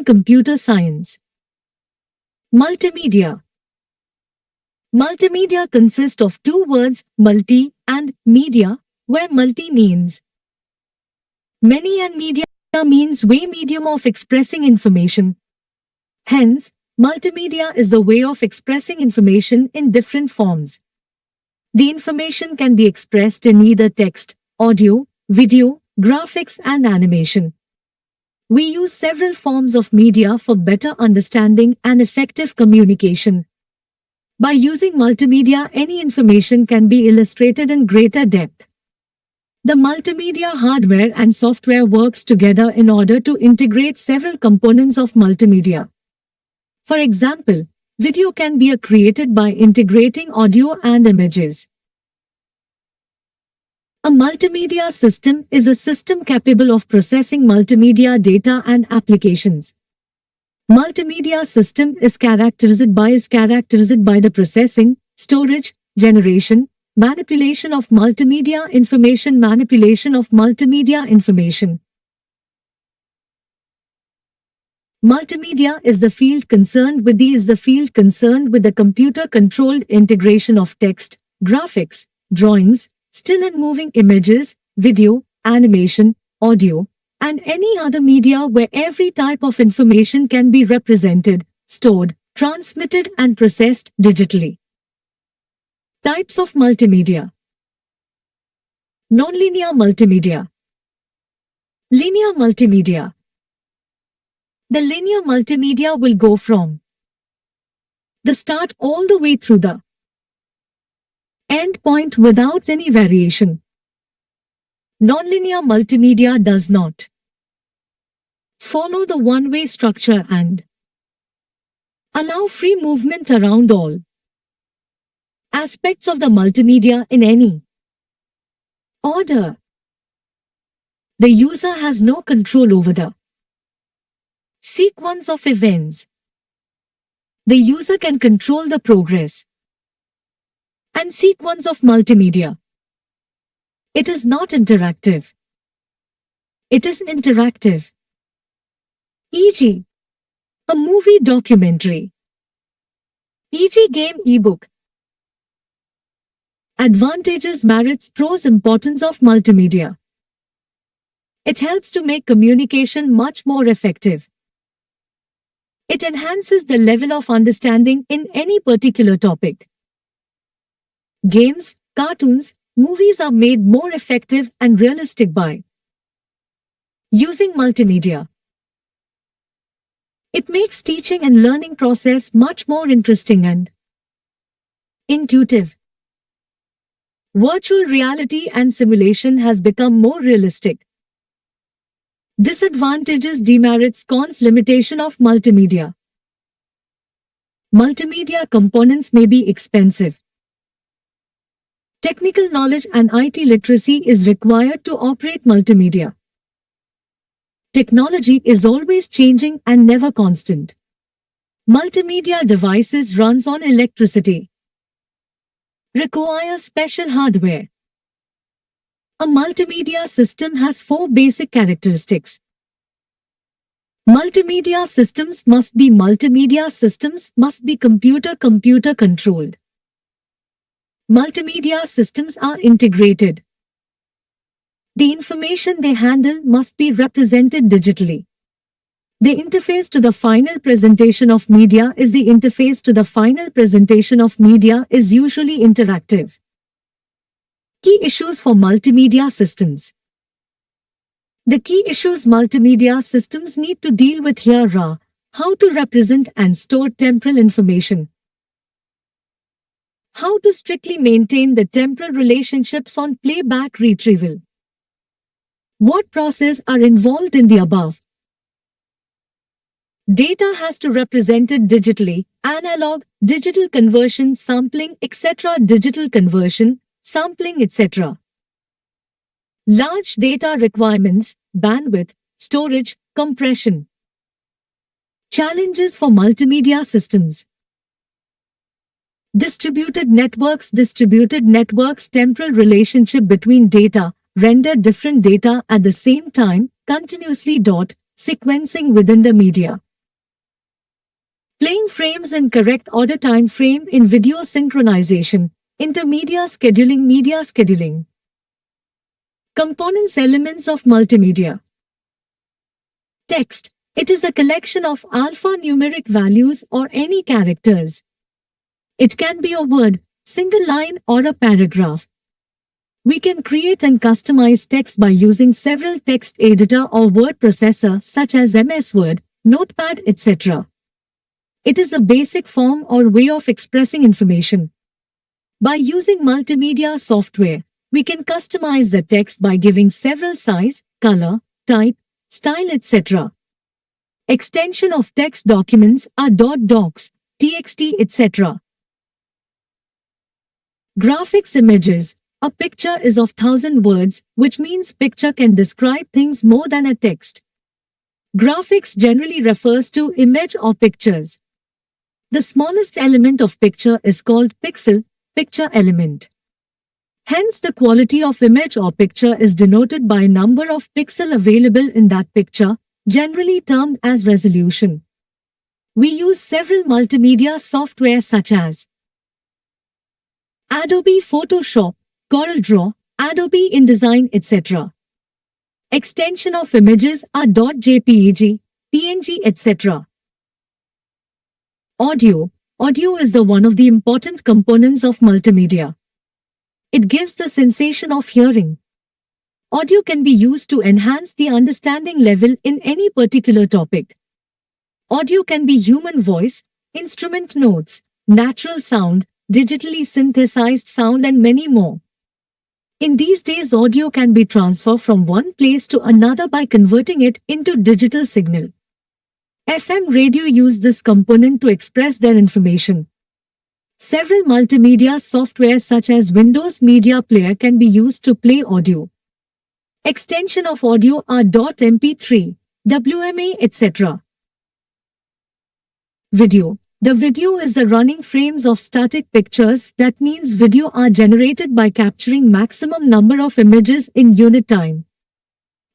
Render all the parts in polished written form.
computer science. Multimedia. Multimedia consists of two words, multi and media, where multi means many and media means way, medium of expressing information. Hence, multimedia is the way of expressing information in different forms. The information can be expressed in either text, audio, video, graphics and animation. We use several forms of media for better understanding and effective communication. By using multimedia, any information can be illustrated in greater depth. The multimedia hardware and software works together in order to integrate several components of multimedia. For example, video can be created by integrating audio and images. A multimedia system is a system capable of processing multimedia data and applications. Multimedia system is characterized by the processing, storage, generation, manipulation of multimedia information. Multimedia is the field concerned with the computer-controlled integration of text, graphics, drawings, still and moving images, video, animation, audio, and any other media where every type of information can be represented, stored, transmitted and processed digitally. Types of multimedia. Nonlinear multimedia. Linear multimedia. The linear multimedia will go from the start all the way through the end point without any variation. Nonlinear multimedia does not follow the one-way structure and allow free movement around all aspects of the multimedia in any order. The user has no control over the sequence of events. The user can control the progress and sequence of multimedia. It is not interactive. It is interactive. E.g., a movie documentary. E.g., game ebook. Advantages, merits, pros, importance of multimedia. It helps to make communication much more effective. It enhances the level of understanding in any particular topic. Games, cartoons, movies are made more effective and realistic by using multimedia. It makes teaching and learning process much more interesting and intuitive. Virtual reality and simulation has become more realistic. Disadvantages, demerits, cons, limitation of multimedia. Multimedia components may be expensive. Technical knowledge and IT literacy is required to operate multimedia. Technology is always changing and never constant. Multimedia devices runs on electricity. Require special hardware. A multimedia system has 4 basic characteristics. Multimedia systems must be computer controlled. Multimedia systems are integrated. The information they handle must be represented digitally. The interface to the final presentation of media is usually interactive. Key issues for multimedia systems. The key issues multimedia systems need to deal with here are: how to represent and store temporal information, how to strictly maintain the temporal relationships on playback retrieval, what processes are involved in the above. Data has to represented digitally, analog, digital conversion, sampling, etc. Digital conversion, sampling, etc. Large data requirements, bandwidth, storage, compression. Challenges for multimedia systems. Distributed networks, temporal relationship between data, render different data at the same time, continuously. Sequencing within the media. Playing frames in correct order, time frame in video synchronization, intermedia scheduling, media scheduling. Components, elements of multimedia. Text. It is a collection of alphanumeric values or any characters. It can be a word, single line, or a paragraph. We can create and customize text by using several text editor or word processor such as MS Word, Notepad, etc. It is a basic form or way of expressing information. By using multimedia software, we can customize the text by giving several size, color, type, style, etc. Extension of text documents are .docs, txt, etc. Graphics, images. A picture is of 1,000 words, which means picture can describe things more than a text. Graphics generally refers to image or pictures. The smallest element of picture is called pixel, picture element. Hence, the quality of image or picture is denoted by number of pixel available in that picture, generally termed as resolution. We use several multimedia software such as Adobe Photoshop, CorelDRAW, Adobe InDesign, etc. Extension of images are .jpeg, PNG, etc. Audio. Audio is one of the important components of multimedia. It gives the sensation of hearing. Audio can be used to enhance the understanding level in any particular topic. Audio can be human voice, instrument notes, natural sound, digitally synthesized sound, and many more. In these days, audio can be transferred from one place to another by converting it into digital signal. FM radio use this component to express their information. Several multimedia software such as Windows Media Player can be used to play audio. Extension of audio are .mp3, WMA, etc. Video. The video is the running frames of static pictures. That means video are generated by capturing maximum number of images in unit time.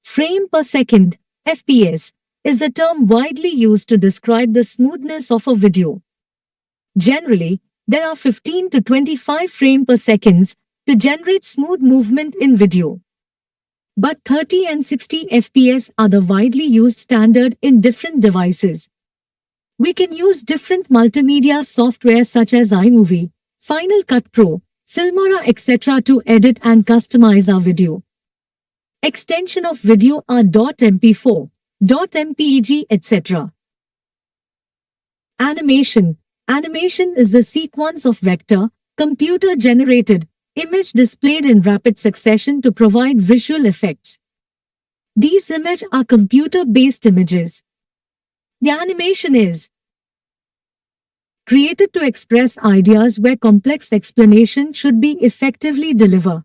Frame per second, FPS, is the term widely used to describe the smoothness of a video. Generally, there are 15 to 25 frames per second to generate smooth movement in video. But 30 and 60 FPS are the widely used standard in different devices. We can use different multimedia software such as iMovie, Final Cut Pro, Filmora, etc. to edit and customize our video. Extension of video are .mp4, .mpeg, etc. Animation. Animation is the sequence of vector, computer-generated, image displayed in rapid succession to provide visual effects. These images are computer-based images. The animation is created to express ideas where complex explanation should be effectively delivered.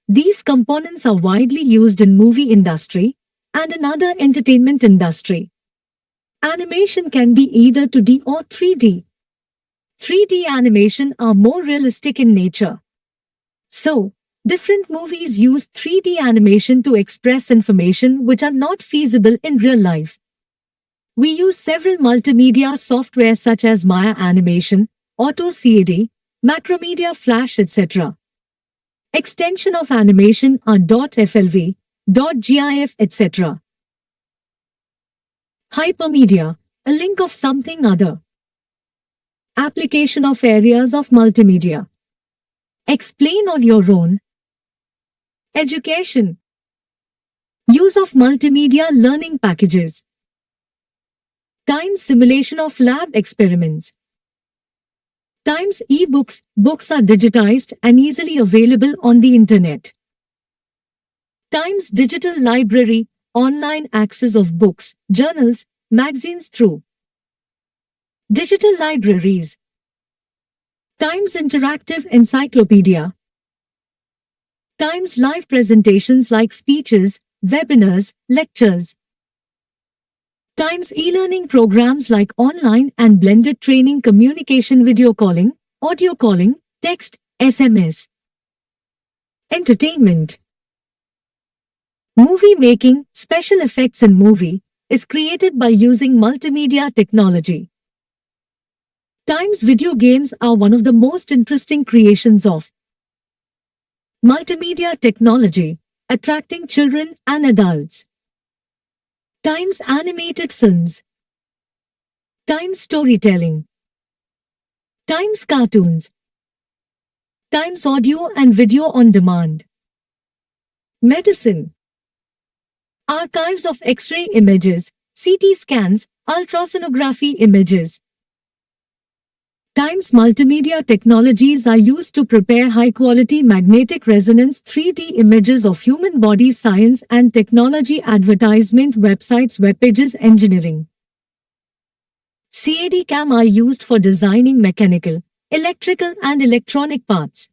These components are widely used in movie industry and in other entertainment industry. Animation can be either 2D or 3D. 3D animation are more realistic in nature. So, different movies use 3D animation to express information which are not feasible in real life. We use several multimedia software such as Maya Animation, AutoCAD, Macromedia Flash, etc. Extension of animation are .flv, .gif, etc. Hypermedia, a link of something other. Application of areas of multimedia. Explain on your own. Education. Use of multimedia learning packages. Times simulation of lab experiments. Times e-books. Books are digitized and easily available on the internet. Times digital library. Online access of books, journals, magazines through digital libraries. Times interactive encyclopedia. Times live presentations like speeches, webinars, lectures. Times e-learning programs like online and blended training, communication, video calling, audio calling, text, SMS. Entertainment. Movie making, special effects in movie, is created by using multimedia technology. Times video games are one of the most interesting creations of multimedia technology, attracting children and adults. Times animated films. Times storytelling. Times cartoons. Times audio and video on demand. Medicine. Archives of X-ray images, CT scans, ultrasonography images. Times multimedia technologies are used to prepare high-quality magnetic resonance 3D images of human body, science and technology, advertisement, websites, web pages, engineering. CAD CAM are used for designing mechanical, electrical and electronic parts.